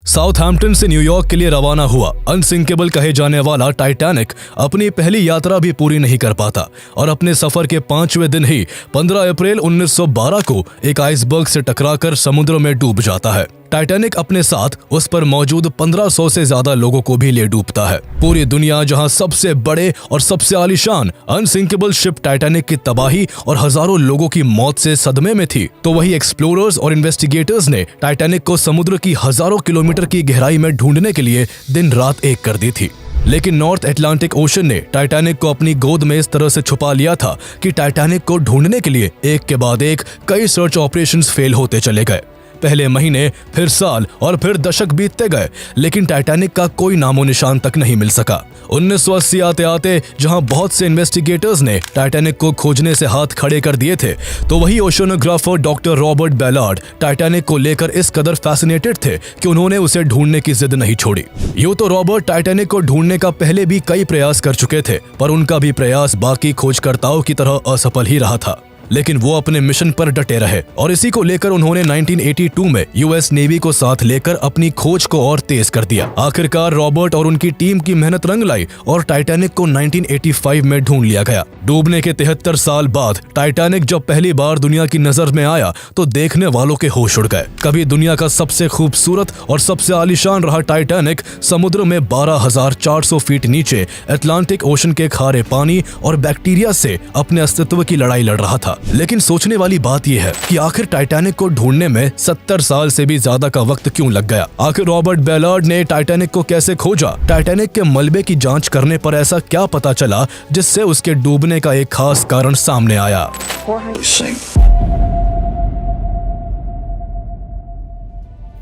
Southampton से New York के लिए रवाना हुआ अनसिंकेबल कहे जाने वाला टाइटैनिक अपनी पहली यात्रा भी पूरी नहीं कर पाता और अपने सफर के 5वें दिन ही 15 अप्रैल 1912 को एक आइसबर्ग से टकराकर समुद्र में डूब जाता है। टाइटैनिक अपने साथ उस पर मौजूद 1500 से ज्यादा लोगों को भी ले डूबता है। पूरी दुनिया जहां सबसे बड़े और सबसे आलीशान अनसिंकेबल शिप टाइटैनिक की तबाही और हजारों लोगों की मौत से सदमे में थी, तो वही एक्सप्लोरर्स और इन्वेस्टिगेटर्स ने टाइटैनिक को समुद्र की हजारों किलोमीटर की गहराई में ढूंढने के लिए दिन रात एक कर दी थी। लेकिन नॉर्थ अटलांटिक ओशन ने टाइटैनिक को अपनी गोद में इस तरह से छुपा लिया था कि टाइटैनिक को ढूंढने के लिए एक के बाद एक कई सर्च ऑपरेशंस फेल होते चले गए। पहले महीने, फिर साल और फिर दशक बीतते गए, लेकिन टाइटैनिक का कोई नामो निशान तक नहीं मिल सका। 1980 आते आते जहां बहुत से इन्वेस्टिगेटर्स ने टाइटैनिक को खोजने से हाथ खड़े कर दिए थे, तो वही ओशनोग्राफर डॉक्टर रॉबर्ट बैलार्ड टाइटैनिक को लेकर इस कदर फैसिनेटेड थे कि उन्होंने उसे ढूंढने की जिद नहीं छोड़ी। यूं तो रॉबर्ट टाइटैनिक को ढूंढने का पहले भी कई प्रयास कर चुके थे, पर उनका भी प्रयास बाकी खोजकर्ताओं की तरह असफल ही रहा था। लेकिन वो अपने मिशन पर डटे रहे और इसी को लेकर उन्होंने 1982 में यूएस नेवी को साथ लेकर अपनी खोज को और तेज कर दिया। आखिरकार रॉबर्ट और उनकी टीम की मेहनत रंग लाई और टाइटैनिक को 1985 में ढूंढ लिया गया। डूबने के 73 साल बाद टाइटैनिक जब पहली बार दुनिया की नजर में आया तो देखने वालों के होश उड़ गए। कभी दुनिया का सबसे खूबसूरत और सबसे आलीशान रहा टाइटैनिक समुद्र में 12,400 फीट नीचे अटलांटिक ओशन के खारे पानी और बैक्टीरिया से अपने अस्तित्व की लड़ाई लड़ रहा था। लेकिन सोचने वाली बात यह है कि आखिर टाइटैनिक को ढूंढने में 70 साल से भी ज्यादा का वक्त क्यों लग गया। आखिर रॉबर्ट बैलार्ड ने टाइटैनिक को कैसे खोजा? टाइटैनिक के मलबे की जांच करने पर ऐसा क्या पता चला जिससे उसके डूबने का एक खास कारण सामने आया?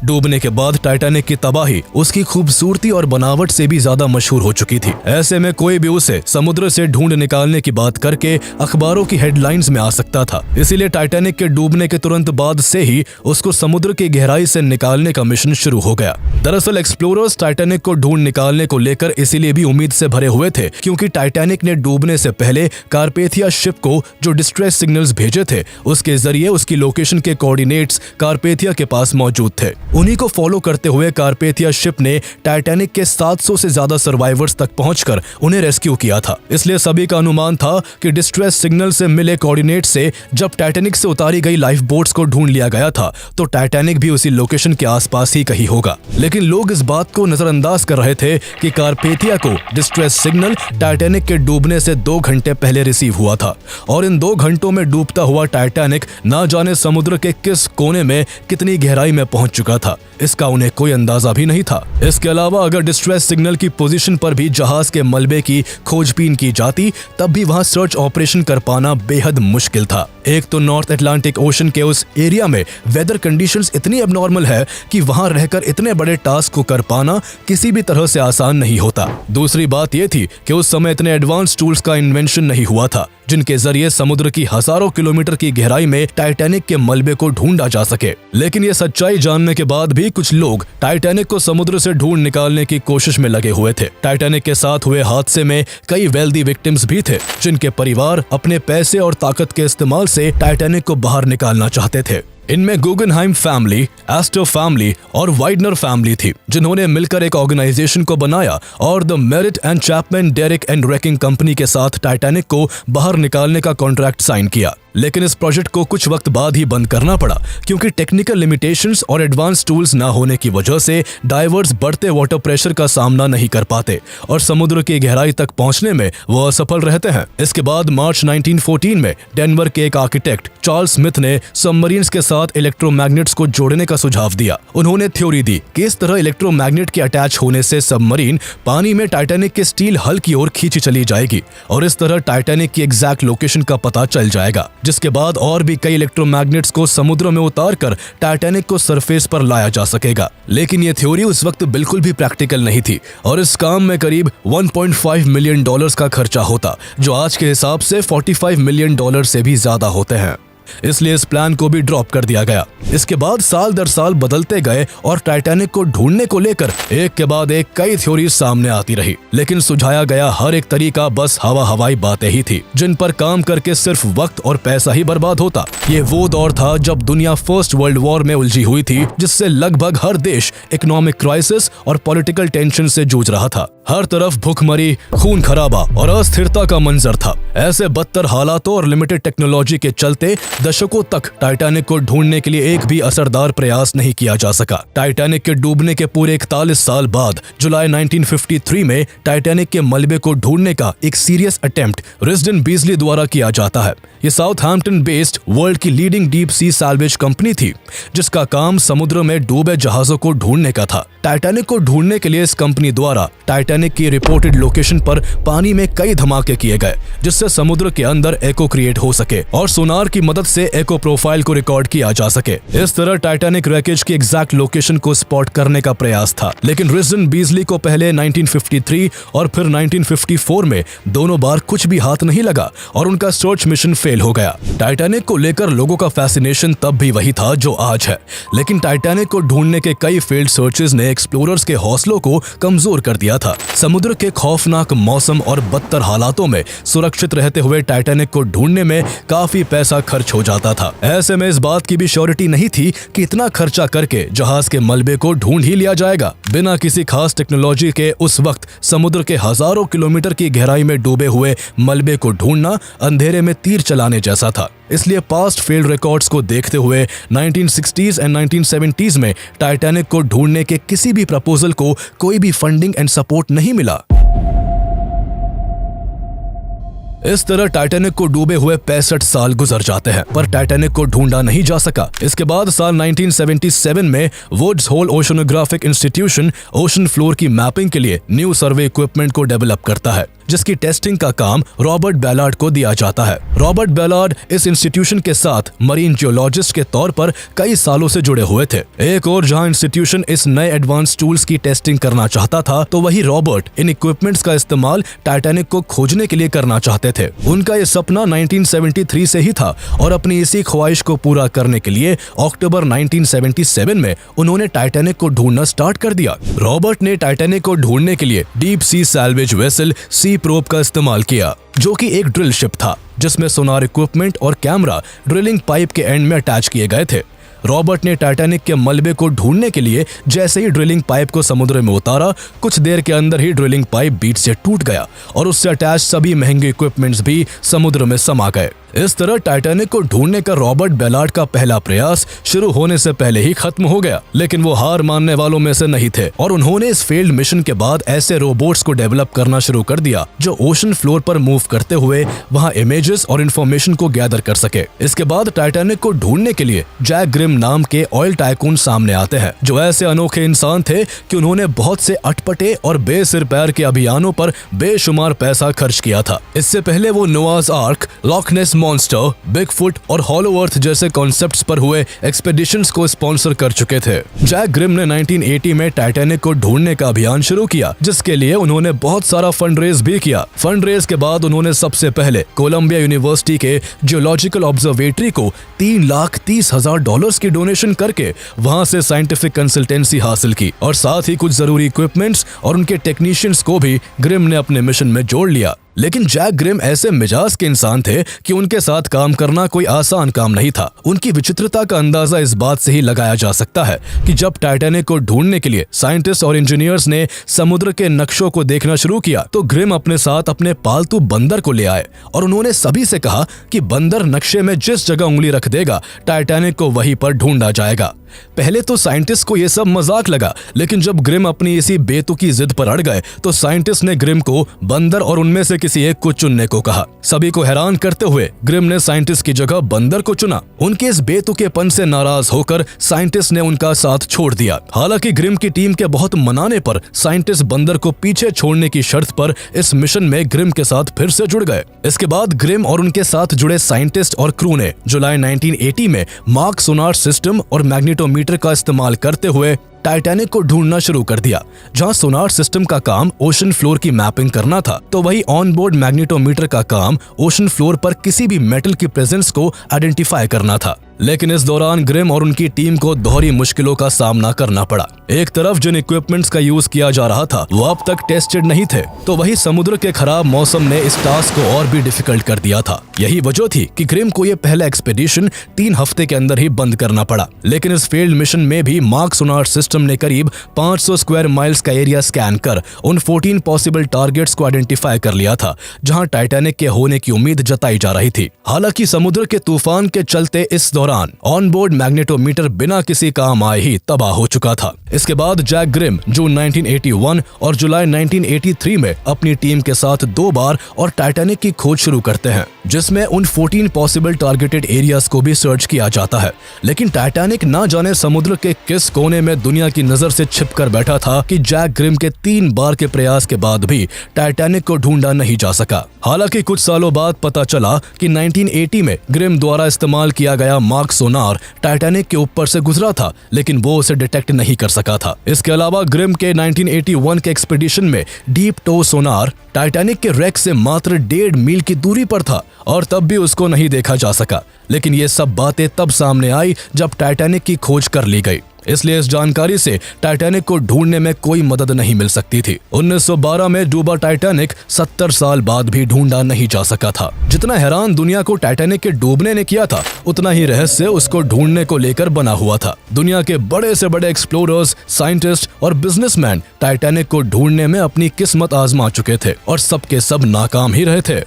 डूबने के बाद टाइटैनिक की तबाही उसकी खूबसूरती और बनावट से भी ज्यादा मशहूर हो चुकी थी। ऐसे में कोई भी उसे समुद्र से ढूंढ निकालने की बात करके अखबारों की हेडलाइंस में आ सकता था। इसीलिए टाइटैनिक के डूबने के तुरंत बाद से ही उसको समुद्र की गहराई से निकालने का मिशन शुरू हो गया। दरअसल एक्सप्लोरर्स टाइटैनिक को ढूंढ निकालने को लेकर इसीलिए भी उम्मीद से भरे हुए थे क्योंकि टाइटैनिक ने डूबने से पहले कारपेथिया शिप को जो डिस्ट्रेस सिग्नल्स भेजे थे उसके जरिए उसकी लोकेशन के कोऑर्डिनेट्स कारपेथिया के पास मौजूद थे। उन्हीं को फॉलो करते हुए कारपेथिया शिप ने टाइटैनिक के 700 से ज्यादा सर्वाइवर्स तक पहुंचकर उन्हें रेस्क्यू किया था। इसलिए सभी का अनुमान था कि डिस्ट्रेस सिग्नल से मिले कोऑर्डिनेट से जब टाइटैनिक से उतारी गई लाइफ बोट्स को ढूंढ लिया गया था तो टाइटैनिक भी उसी लोकेशन के आसपास ही कहीं होगा। लेकिन लोग इस बात को नजरअंदाज कर रहे थे कि कारपेथिया को डिस्ट्रेस सिग्नल टाइटैनिक के डूबने से 2 घंटे पहले रिसीव हुआ था और इन 2 घंटों में डूबता हुआ टाइटैनिक ना जाने समुद्र के किस कोने में कितनी गहराई में पहुंच चुका था, इसका उन्हें कोई अंदाजा भी नहीं था। इसके अलावा अगर डिस्ट्रेस सिग्नल की पोजीशन पर भी जहाज के मलबे की खोजबीन की जाती तब भी वहां सर्च ऑपरेशन कर पाना बेहद मुश्किल था। एक तो नॉर्थ अटलांटिक ओशन के उस एरिया में वेदर कंडीशंस इतनी एबनॉर्मल है कि वहां रहकर इतने बड़े टास्क को कर पाना किसी भी तरह से आसान नहीं होता। दूसरी बात यह थी कि उस समय इतने एडवांस टूल्स का इन्वेंशन नहीं हुआ था जिनके जरिए समुद्र की हजारों किलोमीटर की गहराई में टाइटैनिक के मलबे को ढूंढा जा सके। लेकिन ये सच्चाई जानने के बाद भी कुछ लोग टाइटैनिक को समुद्र से ढूंढ निकालने की कोशिश में लगे हुए थे। टाइटैनिक के साथ हुए हादसे में कई वेल्दी विक्टिम्स भी थे जिनके परिवार अपने पैसे और ताकत के इस्तेमाल से टाइटैनिक को बाहर निकालना चाहते थे। इनमें गुगनहाइम फैमिली, एस्टर फैमिली और वाइडनर फैमिली थी जिन्होंने मिलकर एक ऑर्गेनाइजेशन को बनाया और the Merritt and Chapman Derrick and Wrecking Company के साथ टाइटैनिक को बाहर निकालने का कॉन्ट्रैक्ट साइन किया। लेकिन इस प्रोजेक्ट को कुछ वक्त बाद ही बंद करना पड़ा क्योंकि टेक्निकल लिमिटेशंस और एडवांस टूल्स ना होने की वजह से डाइवर्स बढ़ते वाटर प्रेशर का सामना नहीं कर पाते और समुद्र की गहराई तक पहुंचने में वो असफल रहते हैं। इसके बाद मार्च 1914 में डेनवर के एक आर्किटेक्ट चार्ल्स स्मिथ ने सबमरीन्स के साथ इलेक्ट्रोमैग्नेट्स को जोड़ने का सुझाव दिया। उन्होंने थ्योरी दी कि इस तरह इलेक्ट्रोमैग्नेट के अटैच होने से सबमरीन पानी में टाइटैनिक के स्टील हल की ओर खींची चली जाएगी और इस तरह टाइटैनिक की एग्जैक्ट लोकेशन का पता चल जाएगा, जिसके बाद और भी कई इलेक्ट्रोमैग्नेट्स को समुद्र में उतारकर टाइटैनिक को सरफेस पर लाया जा सकेगा। लेकिन ये थ्योरी उस वक्त बिल्कुल भी प्रैक्टिकल नहीं थी और इस काम में करीब 1.5 मिलियन डॉलर्स का खर्चा होता, जो आज के हिसाब से 45 मिलियन डॉलर से भी ज्यादा होते हैं। इसलिए इस प्लान को भी ड्रॉप कर दिया गया। इसके बाद साल दर साल बदलते गए और टाइटैनिक को ढूंढने को लेकर एक के बाद एक कई थ्योरी सामने आती रही, लेकिन सुझाया गया हर एक तरीका बस हवाई बातें ही थी, जिन पर काम करके सिर्फ वक्त और पैसा ही बर्बाद होता। ये वो दौर था जब दुनिया फर्स्ट वर्ल्ड वॉर में उलझी हुई थी, जिससे लगभग हर देश इकोनॉमिक क्राइसिस और पॉलिटिकल टेंशन से जूझ रहा था। हर तरफ भूखमरी, खून खराबा और अस्थिरता का मंजर था। ऐसे बदतर हालातों और लिमिटेड टेक्नोलॉजी के चलते दशकों तक टाइटैनिक को ढूंढने के लिए एक भी असरदार प्रयास नहीं किया जा सका। टाइटैनिक के डूबने के पूरे 41 साल बाद जुलाई 1953 में टाइटैनिक के मलबे को ढूंढने का एक सीरियस अटेम्प्ट रिस्डन बीजली द्वारा किया जाता है। ये साउथहैम्पटन बेस्ड वर्ल्ड की leading deep sea salvage company थी, जिसका काम समुद्र में डूबे जहाजों को ढूंढने का था। टाइटैनिक को ढूंढने के लिए इस कंपनी द्वारा टाइटैनिक की रिपोर्टेड लोकेशन पर पानी में कई धमाके किए गए, जिससे समुद्र के अंदर एको क्रिएट हो सके और सोनार की मदद से एको प्रोफाइल को रिकॉर्ड किया जा सके। इस तरह टाइटैनिक रैकेज की एग्जैक्ट लोकेशन को स्पॉट करने का प्रयास था, लेकिन रिस्डन बीजली को पहले 1953 और फिर 1954 में दोनों बार कुछ भी हाथ नहीं लगा और उनका सर्च मिशन फेल हो गया। टाइटैनिक को लेकर लोगों का फैसिनेशन तब भी वही था जो आज है, लेकिन टाइटैनिक को ढूंढने के कई फील्ड सर्चेस ने एक्सप्लोरर्स के हौसलों को कमजोर कर दिया था। समुद्र के खौफनाक मौसम और बदतर हालातों में सुरक्षित रहते हुए टाइटैनिक को ढूंढने में काफी पैसा खर्च हो जाता था। ऐसे में इस बात की भी श्योरिटी नहीं थी कि इतना खर्चा करके जहाज के मलबे को ढूंढ ही लिया जाएगा। बिना किसी खास टेक्नोलॉजी के उस वक्त समुद्र के हजारों किलोमीटर की गहराई में डूबे हुए मलबे को ढूंढना अंधेरे में तीर चलाने जैसा था। इसलिए पास्ट फील्ड रिकॉर्ड्स को देखते हुए 1960s एंड 1970s में टाइटैनिक को ढूंढने के किसी भी प्रपोजल को कोई भी फंडिंग एंड सपोर्ट नहीं मिला। इस तरह टाइटैनिक को डूबे हुए 65 साल गुजर जाते हैं, पर टाइटैनिक को ढूंढा नहीं जा सका। इसके बाद साल 1977 में Woods Hole Oceanographic Institution ocean floor की मैपिंग के लिए न्यू सर्वे इक्विपमेंट को डेवलप करता है, जिसकी टेस्टिंग का काम रॉबर्ट बैलार्ड को दिया जाता है। रॉबर्ट बैलार्ड इस इंस्टीट्यूशन के साथ मरीन जियोलॉजिस्ट के तौर पर कई सालों से जुड़े हुए थे। एक और जहां इंस्टीट्यूशन इस नए एडवांस टूल्स की टेस्टिंग करना चाहता था, तो वही रॉबर्ट इन इक्विपमेंट्स का इस्तेमाल टाइटैनिक को खोजने के लिए करना चाहते थे। उनका ये सपना 1973 से ही था और अपनी इसी ख्वाहिश को पूरा करने के लिए अक्टूबर 1977 में उन्होंने टाइटैनिक को ढूंढना स्टार्ट कर दिया। रॉबर्ट ने टाइटैनिक को ढूंढने के लिए डीप सी सैल्वेज वेसल सी प्रोब का इस्तेमाल किया, जो कि एक ड्रिल शिप था जिसमें सोनार इक्विपमेंट और कैमरा ड्रिलिंग पाइप के एंड में अटैच किए गए थे। रॉबर्ट ने टाइटैनिक के मलबे को ढूंढने के लिए जैसे ही ड्रिलिंग पाइप को समुद्र में उतारा, कुछ देर के अंदर ही ड्रिलिंग पाइप बीच से टूट गया और उससे अटैच सभी महंगे इक्विपमेंट्स भी समुद्र में समा गए। इस तरह टाइटैनिक को ढूंढने का रॉबर्ट बैलार्ड का पहला प्रयास शुरू होने से पहले ही खत्म हो गया, लेकिन वो हार मानने वालों में से नहीं थे और उन्होंने इस फेल्ड मिशन के बाद ऐसे रोबोट्स को डेवलप करना शुरू कर दिया जो ओशन फ्लोर पर मूव करते हुए वहां इमेजेस और इंफॉर्मेशन को गैदर कर सके। इसके बाद टाइटैनिक को ढूंढने के लिए जैक ग्रिम नाम के ऑयल टाइकून सामने आते हैं, जो ऐसे अनोखे इंसान थे कि उन्होंने बहुत से अटपटे और बेसिर पैर के अभियानों पर बेशुमार पैसा खर्च किया था। इससे पहले वो नोआज आर्क, लॉक नेस मॉन्स्टर, बिगफुट और हॉलो अर्थ जैसे कॉन्सेप्ट्स पर हुए एक्सपेडिशंस को स्पॉन्सर कर चुके थे। जैक ग्रिम ने 1980 में टाइटैनिक को ढूंढने का अभियान शुरू किया, जिसके लिए उन्होंने बहुत सारा फंड रेज भी किया। फंड रेज के बाद उन्होंने सबसे पहले कोलंबिया यूनिवर्सिटी के जियोलॉजिकल ऑब्जर्वेटरी को $3,30,000 की डोनेशन करके वहां से साइंटिफिक कंसल्टेंसी हासिल की और साथ ही कुछ जरूरी इक्विपमेंट्स और उनके टेक्नीशियंस को भी ग्रिम ने अपने मिशन में जोड़ लिया। लेकिन जैक ग्रिम ऐसे मिजाज के इंसान थे कि उनके साथ काम करना कोई आसान काम नहीं था। उनकी विचित्रता का अंदाजा इस बात से ही लगाया जा सकता है कि जब टाइटैनिक को ढूंढने के लिए साइंटिस्ट और इंजीनियर्स ने समुद्र के नक्शों को देखना शुरू किया, तो ग्रिम अपने साथ अपने पालतू बंदर को ले आए और उन्होंने सभी से कहा कि बंदर नक्शे में जिस जगह उंगली रख देगा, टाइटैनिक को वहीं पर ढूंढा जाएगा। पहले तो साइंटिस्ट को यह सब मजाक लगा, लेकिन जब ग्रिम अपनी इसी बेतुकी जिद पर अड़ गए, तो साइंटिस्ट ने ग्रिम को बंदर और उनमें से किसी एक को चुनने को कहा। सभी को हैरान करते हुए ग्रिम ने साइंटिस्ट की जगह बंदर को चुना। उनके इस बेतुकेपन से नाराज होकर साइंटिस्ट ने उनका साथ छोड़ दिया। हालांकि ग्रिम की टीम के बहुत मनाने पर साइंटिस्ट बंदर को पीछे छोड़ने की शर्त पर इस मिशन में ग्रिम के साथ फिर से जुड़ गए। इसके बाद ग्रिम और उनके साथ जुड़े साइंटिस्ट और क्रू ने जुलाई 1980 में मार्क सोनार सिस्टम और मैग्नेटो मैग्नेटोमीटर का इस्तेमाल करते हुए टाइटैनिक को ढूंढना शुरू कर दिया। जहां सोनार सिस्टम का काम ओशन फ्लोर की मैपिंग करना था, तो वही ऑनबोर्ड मैग्नेटोमीटर का काम ओशन फ्लोर पर किसी भी मेटल की प्रेजेंस को आइडेंटिफाई करना था। लेकिन इस दौरान ग्रिम और उनकी टीम को दोहरी मुश्किलों का सामना करना पड़ा। एक तरफ जिन इक्विपमेंट्स का यूज किया जा रहा था वो अब तक टेस्टेड नहीं थे, तो वही समुद्र के खराब मौसम ने इस टास्क को और भी डिफिकल्ट कर दिया था। यही वजह थी कि ग्रिम को यह पहला एक्सपेडिशन 3 हफ्ते के अंदर ही बंद करना पड़ा। लेकिन इस फेल्ड मिशन में भी मार्क सोनार सिस्टम ने करीब 500 स्क्वायर माइल्स का एरिया स्कैन कर उन 14 पॉसिबल टारगेट्स को आइडेंटिफाई कर लिया था जहां टाइटैनिक के होने की उम्मीद जताई जा रही थी। हालांकि समुद्र के तूफान के चलते इस दौरान ऑनबोर्ड मैग्नेटोमीटर बिना किसी काम आए ही तबाह हो चुका था। इसके बाद जैक ग्रिम जून 1981 और जुलाई 1983 में अपनी टीम के साथ 2 बार और टाइटैनिक की खोज शुरू करते हैं, जिसमें उन 14 पॉसिबल टारगेटेड एरियाज को भी सर्च किया जाता है। लेकिन टाइटैनिक ना जाने समुद्र के किस कोने में दुनिया की नजर से छिपकर बैठा था कि जैक ग्रिम के 3 बार के प्रयास के बाद भी टाइटैनिक को ढूंढा नहीं जा सका। हालांकि कुछ सालों बाद पता चला कि 1980 में ग्रिम द्वारा इस्तेमाल किया गया मार्क सोनार टाइटैनिक के ऊपर से गुजरा था, लेकिन वो उसे डिटेक्ट नहीं कर सका था। इसके अलावा ग्रिम के 1981 के एक्सपेडिशन में डीप टो सोनार टाइटैनिक के रेक से मात्र 1.5 मील की दूरी पर था और तब भी उसको नहीं देखा जा सका। लेकिन ये सब बातें तब सामने आई जब टाइटैनिक की खोज कर ली गई, इसलिए इस जानकारी से टाइटैनिक को ढूंढने में कोई मदद नहीं मिल सकती थी। 1912 में डूबा टाइटैनिक 70 साल बाद भी ढूंढा नहीं जा सका था। जितना हैरान दुनिया को टाइटैनिक के डूबने ने किया था, उतना ही रहस्य उसको ढूंढने को लेकर बना हुआ था। दुनिया के बड़े से बड़े एक्सप्लोरर्स, साइंटिस्ट और बिजनेसमैन टाइटैनिक को ढूंढने में अपनी किस्मत आजमा चुके थे और सबके सब नाकाम ही रहे थे।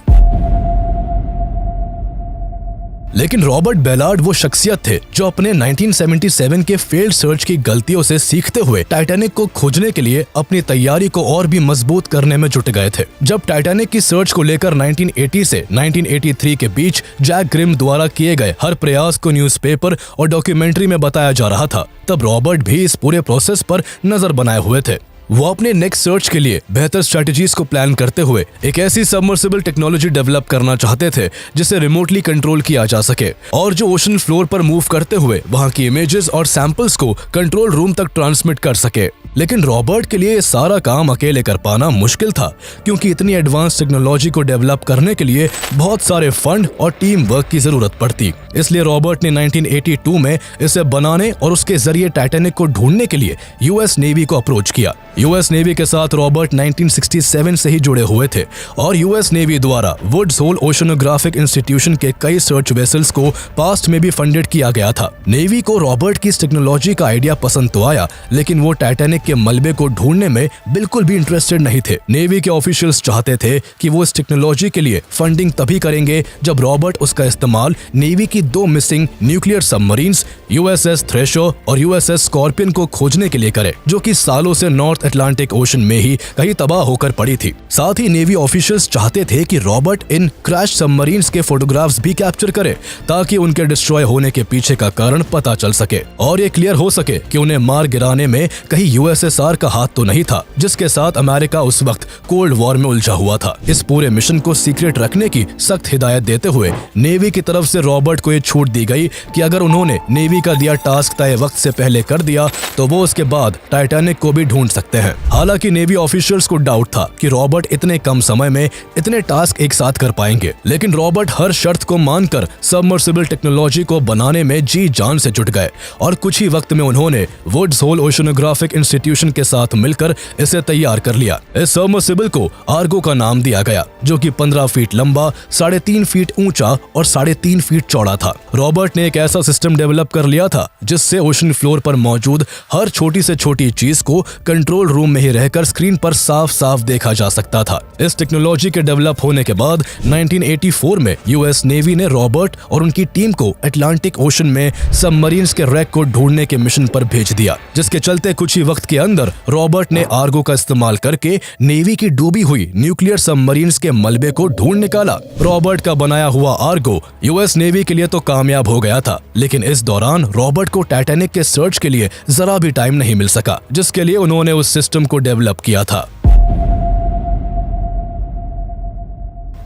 लेकिन रॉबर्ट बेलार्ड वो शख्सियत थे जो अपने 1977 के फेल्ड सर्च की गलतियों से सीखते हुए टाइटैनिक को खोजने के लिए अपनी तैयारी को और भी मजबूत करने में जुट गए थे। जब टाइटैनिक की सर्च को लेकर 1980 से 1983 के बीच जैक ग्रिम द्वारा किए गए हर प्रयास को न्यूज़पेपर और डॉक्यूमेंट्री में बताया जा रहा था, तब रॉबर्ट भी इस पूरे प्रोसेस पर नजर बनाए हुए थे। वो अपने नेक्स्ट सर्च के लिए बेहतर स्ट्रेटजीज को प्लान करते हुए एक ऐसी सबमर्सिबल टेक्नोलॉजी डेवलप करना चाहते थे जिसे रिमोटली कंट्रोल किया जा सके और जो ओशन फ्लोर पर मूव करते हुए वहां की इमेजेस और सैंपल्स को कंट्रोल रूम तक ट्रांसमिट कर सके। लेकिन रॉबर्ट के लिए ये सारा काम अकेले कर पाना मुश्किल था, क्योंकि इतनी एडवांस टेक्नोलॉजी को डेवलप करने के लिए बहुत सारे फंड और टीम वर्क की जरूरत पड़ती। इसलिए रॉबर्ट ने 1982 में इसे बनाने और उसके जरिए टाइटैनिक को ढूंढने के लिए यूएस नेवी को अप्रोच किया। यूएस नेवी के साथ रॉबर्ट 1967 से ही जुड़े हुए थे और यूएस नेवी द्वारा वुड्स होल ओशनोग्राफिक इंस्टीट्यूशन के कई सर्च वेसल्स को पास्ट में भी फंडेड किया गया था। नेवी को रॉबर्ट की इस टेक्नोलॉजी का आइडिया पसंद तो आया, लेकिन वो टाइटैनिक के मलबे को ढूंढने में बिल्कुल भी इंटरेस्टेड नहीं थे। नेवी के ऑफिशियल्स चाहते थे कि वो इस टेक्नोलॉजी के लिए फंडिंग तभी करेंगे जब रॉबर्ट उसका इस्तेमाल नेवी की 2 missing nuclear submarines USS thresher और यूएसएस स्कॉर्पियन को खोजने के लिए करे, जो कि सालों से नॉर्थ अटलांटिक ओशन में ही कहीं तबाह होकर पड़ी थी। साथ ही नेवी ऑफिशियल्स चाहते थे कि रॉबर्ट इन क्रैश सबमरीन्स के फोटोग्राफ्स भी कैप्चर करे, ताकि उनके डिस्ट्रॉय होने के पीछे का कारण पता चल सके और ये क्लियर हो सके कि उन्हें मार गिराने में कहीं यूएसएसआर का हाथ तो नहीं था, जिसके साथ अमेरिका उस वक्त कोल्ड वॉर में उलझा हुआ था। इस पूरे मिशन को सीक्रेट रखने की सख्त हिदायत देते हुए नेवी की तरफ से रॉबर्ट को ये छूट दी गई कि अगर उन्होंने नेवी का दिया टास्क तय वक्त से पहले कर दिया तो वो उसके बाद टाइटैनिक को भी ढूंढ सकते हैं। हालांकि नेवी ऑफिशियल्स को डाउट था कि रॉबर्ट इतने कम समय में इतने टास्क एक साथ कर पाएंगे, लेकिन रॉबर्ट हर शर्त को मानकर सबमर्सिबल टेक्नोलॉजी को बनाने में जी जान से जुट गए और कुछ ही वक्त में उन्होंने वुड्स होल ओशनोग्राफिक इंस्टीट्यूशन के साथ मिलकर इसे तैयार कर लिया। इस सबमर्सिबल को आर्गो का नाम दिया गया, जो कि 15 फीट लंबा, 3.5 फीट ऊंचा और 3.5 फीट चौड़ा था। रॉबर्ट ने एक ऐसा सिस्टम डेवलप कर लिया था जिससे ओशन फ्लोर पर मौजूद हर छोटी से छोटी चीज को कंट्रोल रूम में ही रहकर स्क्रीन पर साफ साफ देखा जा सकता था। इस टेक्नोलॉजी के डेवलप होने के बाद 1984 में यूएस नेवी ने रॉबर्ट और उनकी टीम को अटलांटिक ओशन में सबमरीन्स के रैक को ढूंढने के मिशन पर भेज दिया, जिसके चलते कुछ ही वक्त के अंदर रॉबर्ट ने आर्गो का इस्तेमाल करके नेवी की डूबी हुई न्यूक्लियर सबमरीन्स के मलबे को ढूंढ निकाला। रॉबर्ट का बनाया हुआ आर्गो यूएस नेवी के लिए तो कामयाब हो गया था, लेकिन इस दौरान रॉबर्ट को टाइटैनिक के सर्च के लिए जरा भी टाइम नहीं मिल सका, जिसके लिए उन्होंने उस सिस्टम को डेवलप किया था।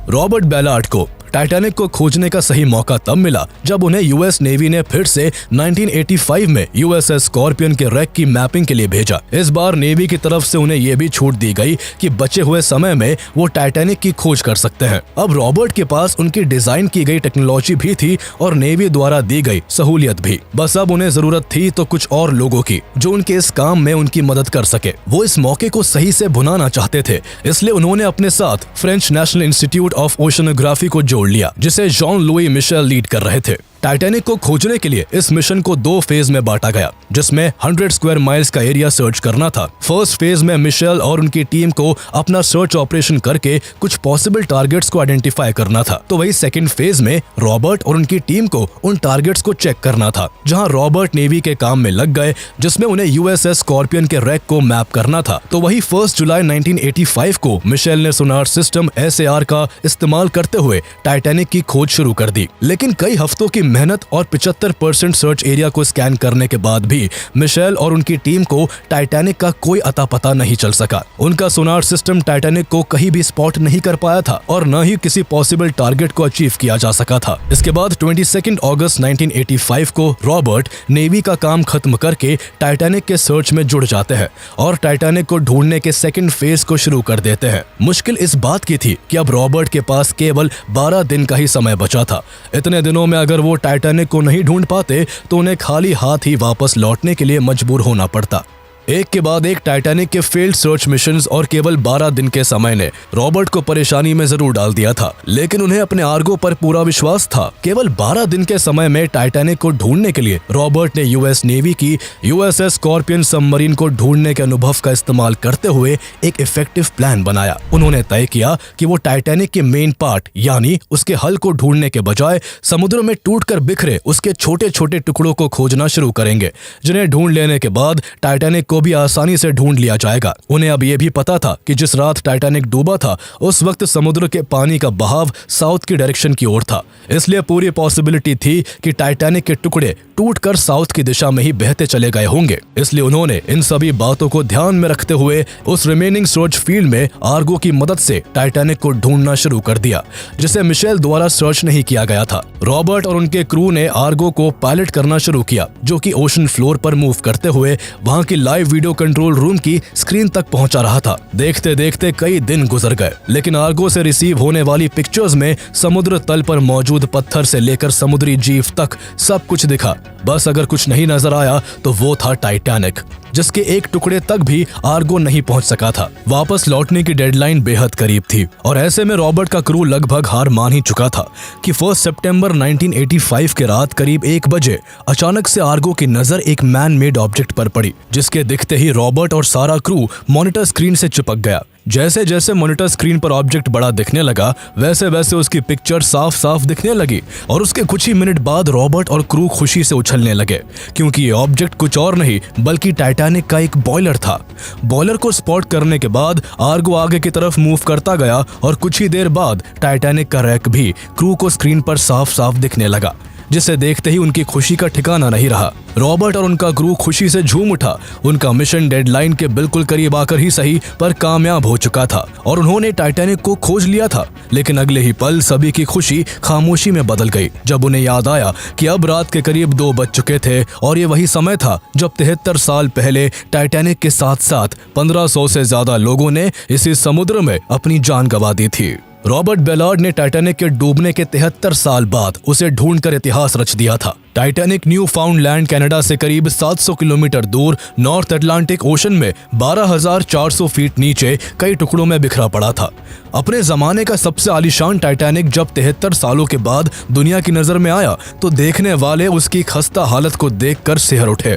रॉबर्ट बेलार्ड को टाइटैनिक को खोजने का सही मौका तब मिला जब उन्हें यूएस नेवी ने फिर से 1985 में यूएसएस स्कॉर्पियन के रैक की मैपिंग के लिए भेजा। इस बार नेवी की तरफ से उन्हें यह भी छूट दी गई कि बचे हुए समय में वो टाइटैनिक की खोज कर सकते हैं। अब रॉबर्ट के पास उनकी डिजाइन की गई टेक्नोलॉजी भी थी और नेवी द्वारा दी गई सहूलियत भी। बस अब उन्हें जरूरत थी तो कुछ और लोगों की जो उनके इस काम में उनकी मदद कर सके। वो इस मौके को सही से भुनाना चाहते थे, इसलिए उन्होंने अपने साथ French national institute of oceanography को जोड़ लिया, जिसे जॉन लुई मिशेल लीड कर रहे थे। टाइटैनिक को खोजने के लिए इस मिशन को 2 फेज में बांटा गया, जिसमें 100 स्क्वायर माइल्स का एरिया सर्च करना था। फर्स्ट फेज में मिशेल और उनकी टीम को अपना सर्च ऑपरेशन करके कुछ पॉसिबल टारगेट्स को आइडेंटिफाई करना था, तो वही सेकंड फेज में रॉबर्ट और उनकी टीम को उन टारगेट्स को चेक करना था। जहां रॉबर्ट नेवी के काम में लग गए, जिसमें उन्हें यूएसएस स्कॉर्पियन के रैक को मैप करना था, तो वही 1 जुलाई 1985 को मिशेल ने सोनार सिस्टम SAR का इस्तेमाल करते हुए टाइटैनिक की खोज शुरू कर दी। लेकिन कई हफ्तों की मेहनत और 75% सर्च एरिया को स्कैन करने के बाद भी मिशेल और उनकी टीम को टाइटैनिक का कोई अता पता नहीं चल सका। उनका सोनार सिस्टम टाइटैनिक को कहीं भी स्पॉट नहीं कर पाया था और न ही किसी पॉसिबल टारगेट को अचीव किया जा सका था। इसके बाद 22 अगस्त 1985 को रॉबर्ट नेवी का काम खत्म करके टाइटैनिक के सर्च में जुड़ जाते हैं और टाइटैनिक को ढूंढने के सेकंड फेज को शुरू कर देते हैं। मुश्किल इस बात की थी कि अब रॉबर्ट के पास केवल 12 दिन का ही समय बचा था। इतने दिनों में अगर वो टाइटैनिक को नहीं ढूंढ पाते तो उन्हें खाली हाथ ही वापस लौटने के लिए मजबूर होना पड़ता। एक के बाद एक टाइटैनिक के फेल्ड सर्च मिशंस और केवल 12 दिन के समय ने रॉबर्ट को परेशानी में जरूर डाल दिया था, लेकिन उन्हें अपने आर्गो पर पूरा विश्वास था। केवल 12 दिन के समय में टाइटैनिक को ढूंढने के लिए रॉबर्ट ने यूएस नेवी की यूएसएस स्कॉर्पियन सबमरीन को ढूंढने के अनुभव का इस्तेमाल करते हुए एक इफेक्टिव प्लान बनाया। उन्होंने तय किया कि वो टाइटैनिक के मेन पार्ट यानी उसके हल को ढूंढने के बजाय समुद्र में टूटकर बिखरे उसके छोटे छोटे टुकड़ों को खोजना शुरू करेंगे, जिन्हें ढूंढ लेने के बाद टाइटैनिक को भी आसानी से ढूंढ लिया जाएगा। उन्हें अब यह भी पता था कि जिस रात टाइटैनिक डूबा था उस वक्त समुद्र के पानी का बहाव साउथ की डायरेक्शन की ओर था, इसलिए पूरी पॉसिबिलिटी थी कि टाइटैनिक के टुकड़े टूटकर साउथ की दिशा में ही बहते चले गए होंगे। इसलिए उन्होंने इन सभी बातों को ध्यान में रखते हुए उस रिमेनिंग सर्च फील्ड में आर्गो की मदद से टाइटैनिक को ढूंढना शुरू कर दिया, जिसे मिशेल द्वारा सर्च नहीं किया गया था। रॉबर्ट और उनके क्रू ने आर्गो को पायलट करना शुरू किया, जो कि ओशन फ्लोर पर मूव करते हुए वहां की लाइव वीडियो कंट्रोल रूम की स्क्रीन तक पहुंचा रहा था। देखते देखते कई दिन गुजर गए, लेकिन आर्गो से रिसीव होने वाली पिक्चर्स में समुद्र तल पर मौजूद पत्थर से लेकर समुद्री जीव तक सब कुछ दिखा। बस अगर कुछ नहीं नजर आया तो वो था टाइटैनिक, जिसके एक टुकड़े तक भी आर्गो नहीं पहुंच सका था। वापस लौटने की डेडलाइन बेहद करीब थी और ऐसे में रॉबर्ट का क्रू लगभग हार मान ही चुका था कि 1 सितंबर 1985 के रात करीब 1 बजे अचानक से आर्गो की नजर एक मैन मेड ऑब्जेक्ट पर पड़ी, जिसके दिखते ही रॉबर्ट और सारा क्रू मॉनिटर स्क्रीन से चिपक गया। जैसे जैसे मॉनिटर स्क्रीन पर ऑब्जेक्ट बड़ा दिखने लगा, वैसे वैसे उसकी पिक्चर साफ साफ दिखने लगी और उसके कुछ ही मिनट बाद रॉबर्ट और क्रू खुशी से उछलने लगे, क्योंकि ये ऑब्जेक्ट कुछ और नहीं बल्कि टाइटैनिक का एक बॉयलर था। बॉयलर को स्पॉट करने के बाद आर्गो आगे की तरफ मूव करता गया और कुछ ही देर बाद टाइटैनिक का रैक भी क्रू को स्क्रीन पर साफ साफ दिखने लगा, जिसे देखते ही उनकी खुशी का ठिकाना नहीं रहा। रॉबर्ट और उनका क्रू खुशी से झूम उठा। उनका मिशन डेडलाइन के बिल्कुल करीब आकर ही सही पर कामयाब हो चुका था और उन्होंने टाइटैनिक को खोज लिया था। लेकिन अगले ही पल सभी की खुशी खामोशी में बदल गई जब उन्हें याद आया कि अब रात के करीब 2 बज चुके थे और ये वही समय था जब 73 साल पहले टाइटैनिक के साथ साथ 1500 से ज्यादा लोगों ने इसी समुद्र में अपनी जान गंवा दी थी। रॉबर्ट बेलार्ड ने टाइटैनिक के डूबने के 73 साल बाद उसे ढूंढकर इतिहास रच दिया था। टाइटैनिक न्यू फाउंडलैंड कनाडा से करीब 700 किलोमीटर दूर नॉर्थ अटलांटिक ओशन में 12,400 फीट नीचे कई टुकड़ों में बिखरा पड़ा था। अपने जमाने का सबसे आलीशान टाइटैनिक जब 73 सालों के बाद दुनिया की नजर में आया तो देखने वाले उसकी खस्ता हालत को देखकर सिहर उठे।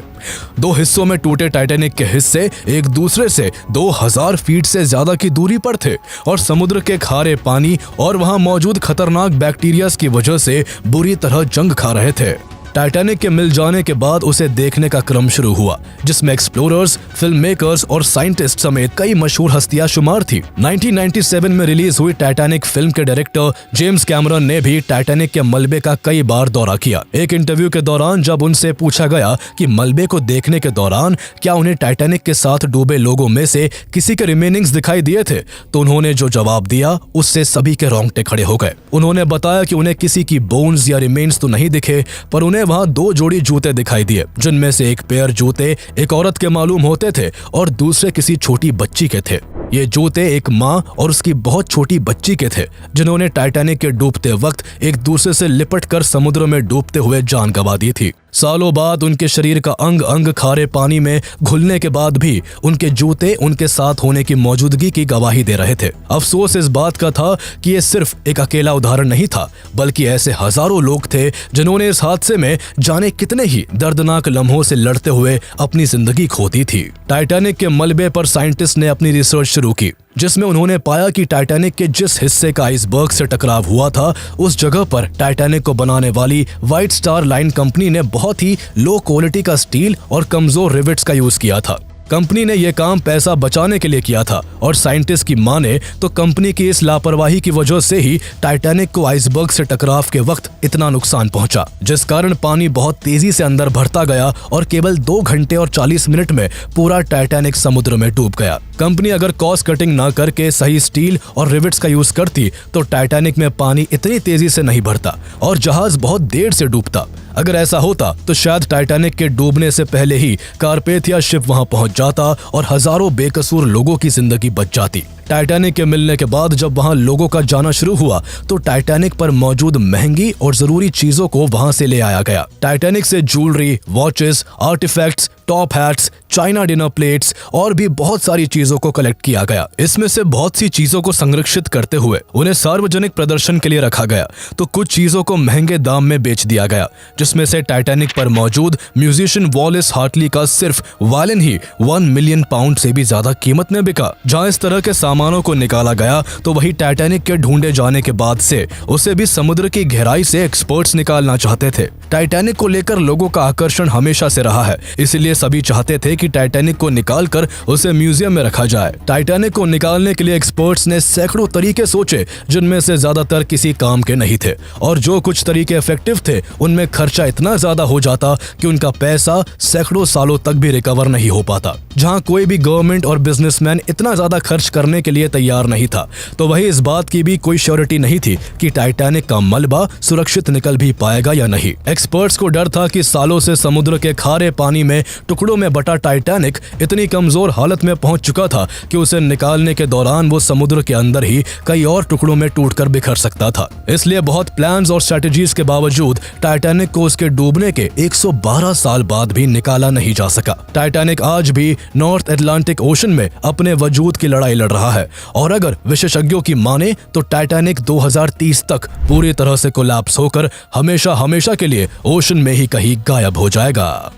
2 हिस्सों में टूटे टाइटैनिक के हिस्से एक दूसरे से 2000 फीट से ज्यादा की दूरी पर थे और समुद्र के खारे पानी और वहां मौजूद खतरनाक बैक्टीरियाज की वजह से बुरी तरह जंग खा रहे थे। टाइटैनिक के मिल जाने के बाद उसे देखने का क्रम शुरू हुआ, जिसमें एक्सप्लोरर्स, फिल्म मेकर्स और साइंटिस्ट समेत कई मशहूर हस्तियां शुमार थी। 1997 में रिलीज हुई टाइटैनिक फिल्म के डायरेक्टर जेम्स कैमरन ने भी टाइटैनिक के मलबे का कई बार दौरा किया। एक इंटरव्यू के दौरान जब उनसे पूछा गया कि मलबे को देखने के दौरान क्या उन्हें टाइटैनिक के साथ डूबे लोगों में से किसी के रिमेनिंग्स दिखाई दिए थे, तो उन्होंने जो जवाब दिया उससे सभी के रोंगटे खड़े हो गए। उन्होंने बताया कि उन्हें किसी की बोन्स या रिमेन्स तो नहीं दिखे, पर उन्हें वहां 2 जोड़ी जूते दिखाई दिए, जिनमें से एक पेयर जूते एक औरत के मालूम होते थे और दूसरे किसी छोटी बच्ची के थे। ये जूते एक माँ और उसकी बहुत छोटी बच्ची के थे, जिन्होंने टाइटैनिक के डूबते वक्त एक दूसरे से लिपट कर समुद्र में डूबते हुए जान गंवा दी थी। सालों बाद उनके शरीर का अंग अंग खारे पानी में घुलने के बाद भी उनके जूते उनके साथ होने की मौजूदगी की गवाही दे रहे थे। अफसोस इस बात का था कि ये सिर्फ एक अकेला उदाहरण नहीं था, बल्कि ऐसे हजारों लोग थे जिन्होंने इस हादसे में जाने कितने ही दर्दनाक लम्हों से लड़ते हुए अपनी जिंदगी खो दी थी। टाइटैनिक के मलबे पर साइंटिस्ट ने अपनी रिसर्च शुरू की, जिसमें उन्होंने पाया कि टाइटैनिक के जिस हिस्से का आइसबर्ग से टकराव हुआ था, उस जगह पर टाइटैनिक को बनाने वाली व्हाइट स्टार लाइन कंपनी ने बहुत ही लो क्वालिटी का स्टील और कमजोर रिवेट्स का यूज किया था। कंपनी ने यह काम पैसा बचाने के लिए किया था और साइंटिस्ट की माने तो कंपनी की इस लापरवाही की वजह से ही टाइटैनिक को आइसबर्ग से टकराव के वक्त इतना नुकसान पहुंचा, जिस कारण पानी बहुत तेजी से अंदर भरता गया और केवल 2 घंटे और 40 मिनट में पूरा टाइटैनिक समुद्र में डूब गया। कंपनी अगर कॉस्ट कटिंग ना करके सही स्टील और रिवेट्स का यूज करती तो टाइटैनिक में पानी इतनी तेजी से नहीं भरता और जहाज बहुत देर से डूबता। अगर ऐसा होता तो शायद टाइटैनिक के डूबने से पहले ही कारपेथिया शिप वहां पहुंच जाता और हजारों बेकसूर लोगों की जिंदगी बच जाती। टाइटैनिक के मिलने के बाद जब वहां लोगों का जाना शुरू हुआ तो टाइटैनिक पर मौजूद महंगी और जरूरी चीजों को वहां से ले आया गया। टाइटैनिक से jewellery, watches, artefacts, top hats, china dinner plates और भी बहुत सारी चीजों को कलेक्ट किया गया। इसमें से बहुत सी चीजों को संरक्षित करते हुए उन्हें सार्वजनिक प्रदर्शन के लिए रखा गया, तो कुछ चीजों को महंगे दाम में बेच दिया गया, जिसमें से टाइटैनिक पर मौजूद म्यूजिशियन वॉलेस हार्टली का सिर्फ वायलिन ही 1 मिलियन पाउंड से भी ज्यादा कीमत में बिका। जहां इस तरह के सामानों को निकाला गया तो वही टाइटैनिक के ढूंढे जाने के बाद से उसे भी समुद्र की गहराई से एक्सपर्ट्स निकालना चाहते थे। टाइटैनिक को लेकर लोगों का आकर्षण हमेशा से रहा है, इसलिए सभी चाहते थे कि टाइटैनिक को निकालकर उसे म्यूजियम में रखा जाए। टाइटैनिक को निकालने के लिए एक्सपर्ट्स ने सैकड़ों तरीके सोचे, जिनमें से ज्यादातर किसी काम के नहीं थे, और जो कुछ तरीके इफेक्टिव थे उनमें खर्चा इतना ज्यादा हो जाता कि उनका पैसा सैकड़ों सालों तक भी रिकवर नहीं हो पाता। जहां कोई भी गवर्नमेंट और बिजनेसमैन इतना ज्यादा खर्च करने के लिए तैयार नहीं था, तो वही इस बात की भी कोई श्योरिटी नहीं थी कि टाइटैनिक का मलबा सुरक्षित निकल भी पाएगा या नहीं। एक्सपर्ट्स को डर था कि सालों से समुद्र के खारे पानी में टुकड़ों में बटा टाइटैनिक इतनी कमजोर हालत में पहुंच चुका था कि उसे निकालने के दौरान वो समुद्र के अंदर ही कई और टुकड़ों में टूटकर बिखर सकता था। इसलिए बहुत प्लान्स और स्ट्रेटजीज के बावजूद टाइटैनिक को उसके डूबने के 112 साल बाद भी निकाला नहीं जा सका। टाइटैनिक आज भी नॉर्थ अटलांटिक ओशन में अपने वजूद की लड़ाई लड़ रहा है, और अगर विशेषज्ञों की माने तो टाइटैनिक 2030 तक पूरी तरह से कोलैप्स होकर हमेशा हमेशा के लिए ओशन में ही कहीं गायब हो जाएगा।